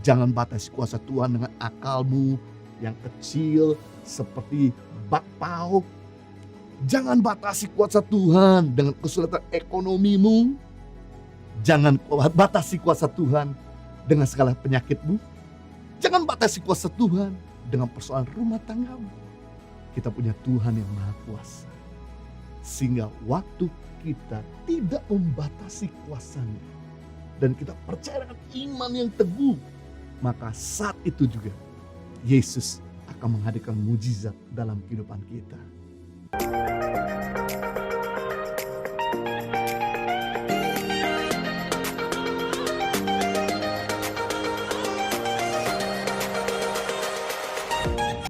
Jangan batasi kuasa Tuhan dengan akalmu yang kecil seperti bakpao. Jangan batasi kuasa Tuhan dengan kesulitan ekonomimu. Jangan batasi kuasa Tuhan dengan segala penyakitmu. Jangan batasi kuasa Tuhan dengan persoalan rumah tanggamu. Kita punya Tuhan yang Maha Kuasa. Sehingga waktu kita tidak membatasi kuasanya, dan kita percaya dengan iman yang teguh, maka saat itu juga Yesus akan menghadirkan mujizat dalam kehidupan kita.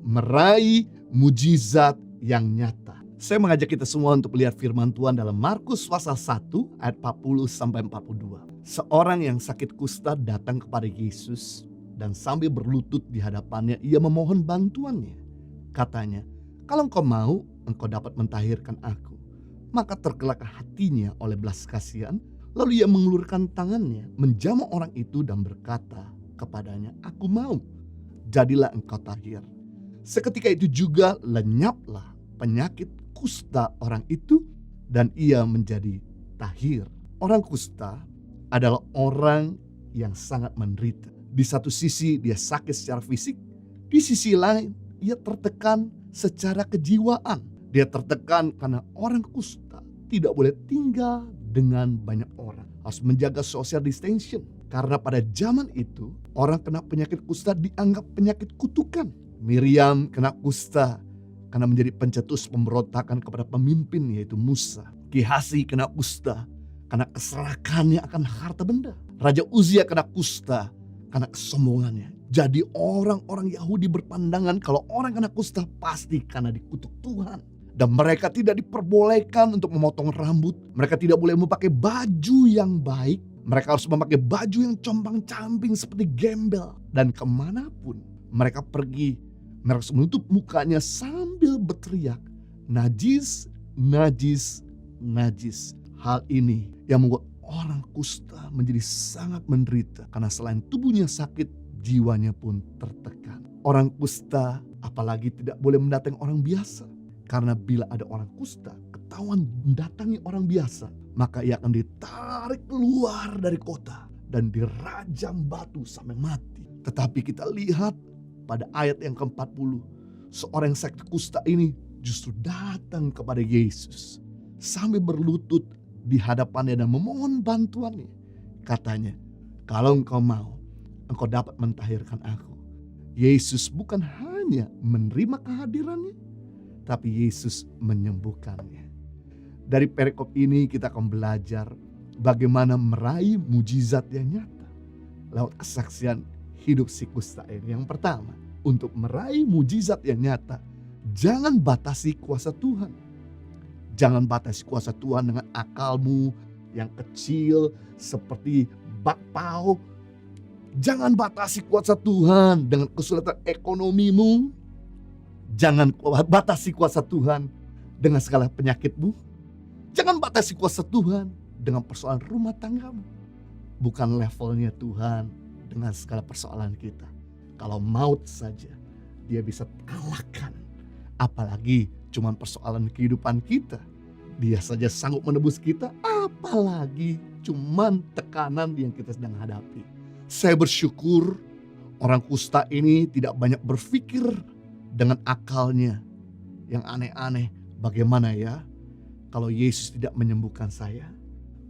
Meraih mujizat yang nyata. Saya mengajak kita semua untuk melihat firman Tuhan dalam Markus pasal 1 ayat 40-42. Seorang yang sakit kusta datang kepada Yesus dan sambil berlutut di hadapannya ia memohon bantuannya. Katanya, "Kalau engkau mau, engkau dapat mentahirkan aku." Maka tergeraklah hatinya oleh belas kasihan, lalu ia mengulurkan tangannya, menjamah orang itu dan berkata kepadanya, "Aku mau, jadilah engkau tahir." Seketika itu juga lenyaplah penyakit kusta orang itu dan ia menjadi tahir. Orang kusta adalah orang yang sangat menderita. Di satu sisi dia sakit secara fisik, di sisi lain ia tertekan secara kejiwaan. Dia tertekan karena orang kusta tidak boleh tinggal dengan banyak orang, harus menjaga social distancing. Karena pada zaman itu orang kena penyakit kusta dianggap penyakit kutukan. Miriam kena kusta karena menjadi pencetus pemberontakan kepada pemimpin yaitu Musa. Gehazi kena kusta karena keserakahannya akan harta benda. Raja Uzia kena kusta karena kesombongannya. Jadi orang-orang Yahudi berpandangan kalau orang kena kusta pasti karena dikutuk Tuhan. Dan mereka tidak diperbolehkan untuk memotong rambut. Mereka tidak boleh memakai baju yang baik. Mereka harus memakai baju yang compang-camping seperti gembel. Dan kemanapun mereka pergi, mereka harus menutup mukanya sambil berteriak, "Najis, najis, najis." Hal ini yang membuat orang kusta menjadi sangat menderita. Karena selain tubuhnya sakit, jiwanya pun tertekan. Orang kusta apalagi tidak boleh mendatangi orang biasa. Karena bila ada orang kusta ketahuan mendatangi orang biasa, maka ia akan ditarik keluar dari kota dan dirajam batu sampai mati. Tetapi kita lihat pada ayat yang ke-40, seorang yang sakit kusta ini justru datang kepada Yesus sambil berlutut di hadapannya dan memohon bantuannya. Katanya, "Kalau engkau mau, engkau dapat mentahirkan aku." Yesus bukan hanya menerima kehadirannya, tapi Yesus menyembuhkannya. Dari perikop ini kita akan belajar bagaimana meraih mujizat yang nyata lewat kesaksian hidup si kusta ini. Yang pertama, untuk meraih mujizat yang nyata, jangan batasi kuasa Tuhan. Jangan batasi kuasa Tuhan dengan akalmu yang kecil seperti bakpao. Jangan batasi kuasa Tuhan dengan kesulitan ekonomimu. Jangan batasi kuasa Tuhan dengan segala penyakitmu. Jangan batasi kuasa Tuhan dengan persoalan rumah tanggamu. Bukan levelnya Tuhan dengan segala persoalan kita. Kalau maut saja dia bisa kalahkan. Apalagi cuman persoalan kehidupan kita. Dia saja sanggup menebus kita. Apalagi cuman tekanan yang kita sedang hadapi. Saya bersyukur orang kusta ini tidak banyak berpikir dengan akalnya yang aneh-aneh. Bagaimana ya kalau Yesus tidak menyembuhkan saya?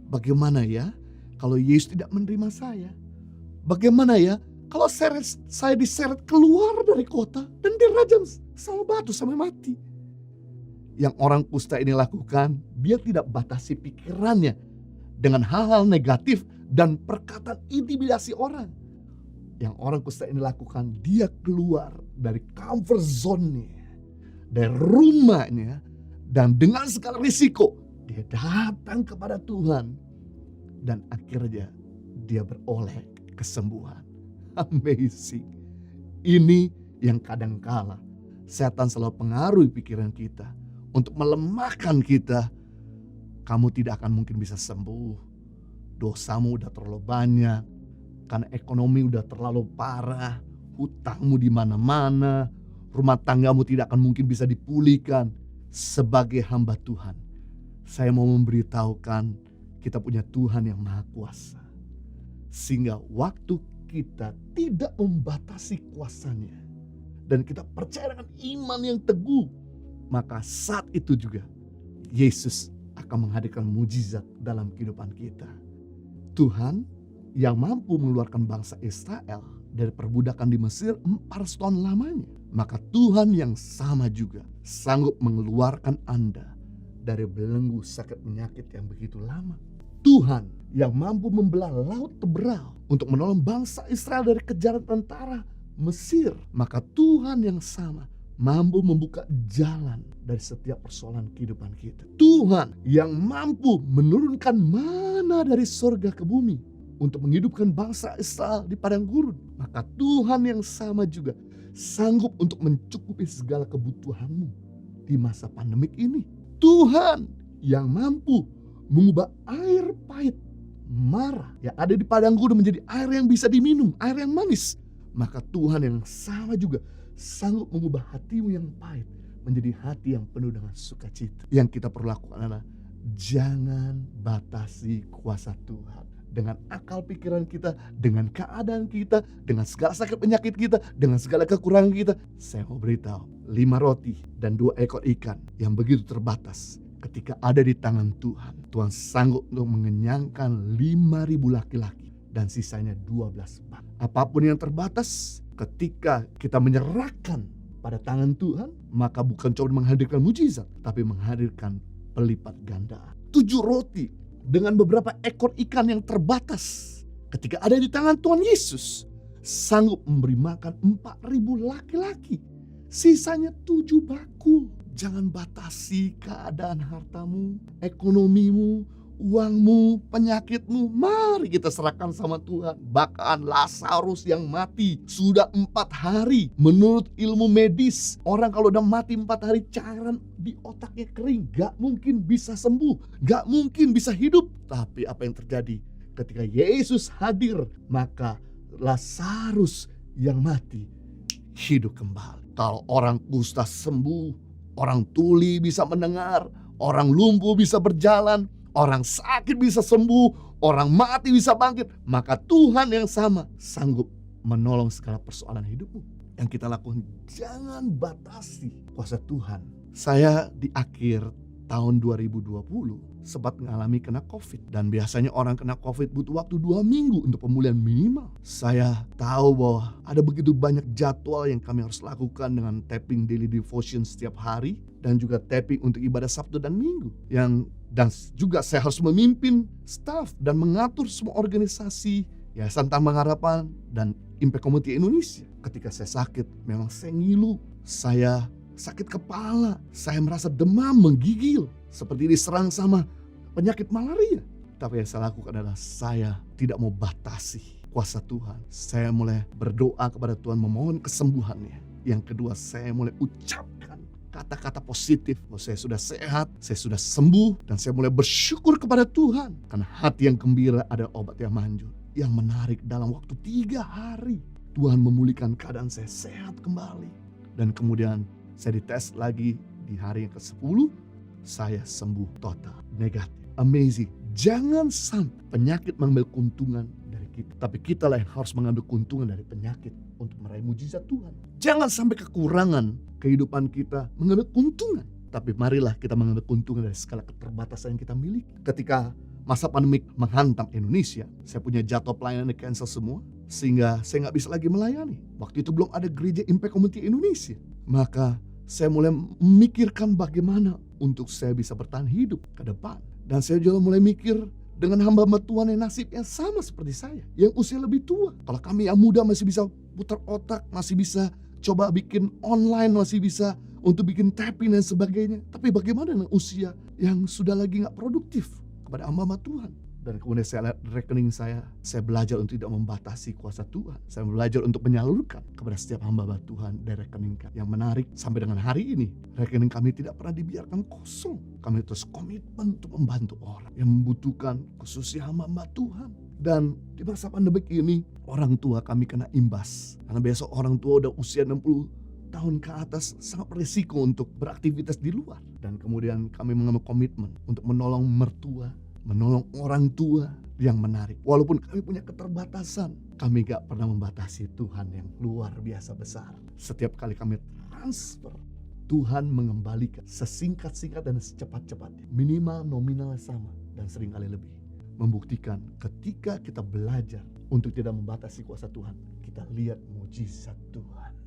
Bagaimana ya kalau Yesus tidak menerima saya? Bagaimana ya kalau saya diseret keluar dari kota dan dirajam sama batu sampai mati? Yang orang kusta ini lakukan, dia tidak batasi pikirannya dengan hal-hal negatif dan perkataan intimidasi orang. Yang orang kusta ini lakukan, dia keluar dari comfort zone-nya, dari rumahnya, dan dengan segala risiko dia datang kepada Tuhan dan akhirnya dia beroleh kesembuhan. Amazing. Ini yang kadangkala setan selalu pengaruhi pikiran kita untuk melemahkan kita. Kamu tidak akan mungkin bisa sembuh. Dosamu udah terlalu banyak. karena ekonomi udah terlalu parah, hutangmu di mana-mana, rumah tanggamu tidak akan mungkin bisa dipulihkan. Sebagai hamba Tuhan, saya mau memberitahukan kita punya Tuhan yang Maha Kuasa. Sehingga waktu kita tidak membatasi kuasanya dan kita percaya dengan iman yang teguh, maka saat itu juga Yesus akan menghadirkan mujizat dalam kehidupan kita. Tuhan yang mampu mengeluarkan bangsa Israel dari perbudakan di Mesir 400 tahun lamanya, maka Tuhan yang sama juga sanggup mengeluarkan Anda dari belenggu sakit penyakit yang begitu lama. Tuhan yang mampu membelah laut Teberau untuk menolong bangsa Israel dari kejaran tentara Mesir, maka Tuhan yang sama mampu membuka jalan dari setiap persoalan kehidupan kita. Tuhan yang mampu menurunkan mana dari surga ke bumi untuk menghidupkan bangsa Israel di padang gurun, maka Tuhan yang sama juga sanggup untuk mencukupi segala kebutuhanmu di masa pandemik ini. Tuhan yang mampu mengubah air pahit marah yang ada di padang gurun menjadi air yang bisa diminum, air yang manis, maka Tuhan yang sama juga sanggup mengubah hatimu yang pahit menjadi hati yang penuh dengan sukacita. Yang kita perlu lakukan adalah jangan batasi kuasa Tuhan. Dengan akal pikiran kita, dengan keadaan kita, dengan segala sakit penyakit kita, dengan segala kekurangan kita. Saya mau beritahu, 5 roti dan 2 ekor ikan yang begitu terbatas, ketika ada di tangan Tuhan, Tuhan sanggup untuk mengenyangkan 5.000 laki-laki dan sisanya 12 bak. Apapun yang terbatas, ketika kita menyerahkan pada tangan Tuhan, maka bukan cuma menghadirkan mujizat, tapi menghadirkan pelipat ganda. 7 roti dengan beberapa ekor ikan yang terbatas, ketika ada di tangan Tuhan Yesus, sanggup memberi makan 4.000 laki-laki. Sisanya 7 bakul. Jangan batasi keadaan hartamu, ekonomimu, uangmu, penyakitmu. Mari kita serahkan sama Tuhan. Bahkan Lazarus yang mati sudah 4 hari. Menurut ilmu medis, orang kalau udah mati 4 hari, cairan di otaknya kering. Gak mungkin bisa sembuh, gak mungkin bisa hidup. Tapi apa yang terjadi ketika Yesus hadir, maka Lazarus yang mati hidup kembali. Kalau orang kusta sembuh, orang tuli bisa mendengar, orang lumpuh bisa berjalan, orang sakit bisa sembuh, orang mati bisa bangkit, maka Tuhan yang sama sanggup menolong segala persoalan hidupmu. Yang kita lakukan, jangan batasi kuasa Tuhan. Saya di akhir tahun 2020 sempat mengalami kena COVID. Dan biasanya orang kena COVID butuh waktu 2 minggu untuk pemulihan minimal. Saya tahu bahwa ada begitu banyak jadwal yang kami harus lakukan dengan tapping daily devotion setiap hari. Dan juga tapping untuk ibadah Sabtu dan Minggu. Dan juga saya harus memimpin staff dan mengatur semua organisasi Yayasan Tambang Harapan dan Impact Community Indonesia. Ketika saya sakit, memang saya ngilu, saya sakit kepala, saya merasa demam, menggigil, seperti diserang sama penyakit malaria. Tapi yang saya lakukan adalah saya tidak mau batasi kuasa Tuhan. Saya mulai berdoa kepada Tuhan memohon kesembuhannya. Yang kedua, saya mulai ucapkan kata-kata positif bahwa saya sudah sehat, saya sudah sembuh, dan saya mulai bersyukur kepada Tuhan. Karena hati yang gembira adalah obat yang manjur. Yang menarik, dalam waktu 3 hari Tuhan memulihkan keadaan saya sehat kembali. Dan kemudian saya dites lagi di hari yang ke-10, saya sembuh total, negatif, amazing. Jangan sampai penyakit mengambil keuntungan dari kita, tapi kitalah yang harus mengambil keuntungan dari penyakit untuk meraih mujizat Tuhan. Jangan sampai kekurangan kehidupan kita mengambil keuntungan, tapi marilah kita mengambil keuntungan dari segala keterbatasan yang kita miliki. Ketika masa pandemik menghantam Indonesia, saya punya jadwal pelayanan di cancel semua, sehingga saya nggak bisa lagi melayani. Waktu itu belum ada gereja Impact Community Indonesia, maka saya mulai memikirkan bagaimana untuk saya bisa bertahan hidup ke depan. Dan saya juga mulai mikir dengan hamba-hamba Tuhan yang nasibnya sama seperti saya, yang usia lebih tua. Kalau kami yang muda masih bisa putar otak, masih bisa coba bikin online, masih bisa untuk bikin tapping dan sebagainya. Tapi bagaimana dengan usia yang sudah lagi gak produktif kepada hamba-hamba Tuhan? Dan kemudian saya lihat rekening saya belajar untuk tidak membatasi kuasa Tuhan. Saya belajar untuk menyalurkan kepada setiap hamba Tuhan dari rekening kami. Yang menarik, sampai dengan hari ini rekening kami tidak pernah dibiarkan kosong. Kami terus komitmen untuk membantu orang yang membutuhkan, khususnya hamba Tuhan. Dan di masa pandemi ini, orang tua kami kena imbas. Karena besok orang tua udah usia 60 tahun ke atas, sangat berisiko untuk beraktivitas di luar. Dan kemudian kami mengambil komitmen untuk menolong mertua, menolong orang tua yang menarik. Walaupun kami punya keterbatasan, kami gak pernah membatasi Tuhan yang luar biasa besar. Setiap kali kami transfer, Tuhan mengembalikan sesingkat-singkat dan secepat-cepatnya. Minimal nominalnya sama dan seringkali lebih. Membuktikan ketika kita belajar untuk tidak membatasi kuasa Tuhan, kita lihat mujizat Tuhan.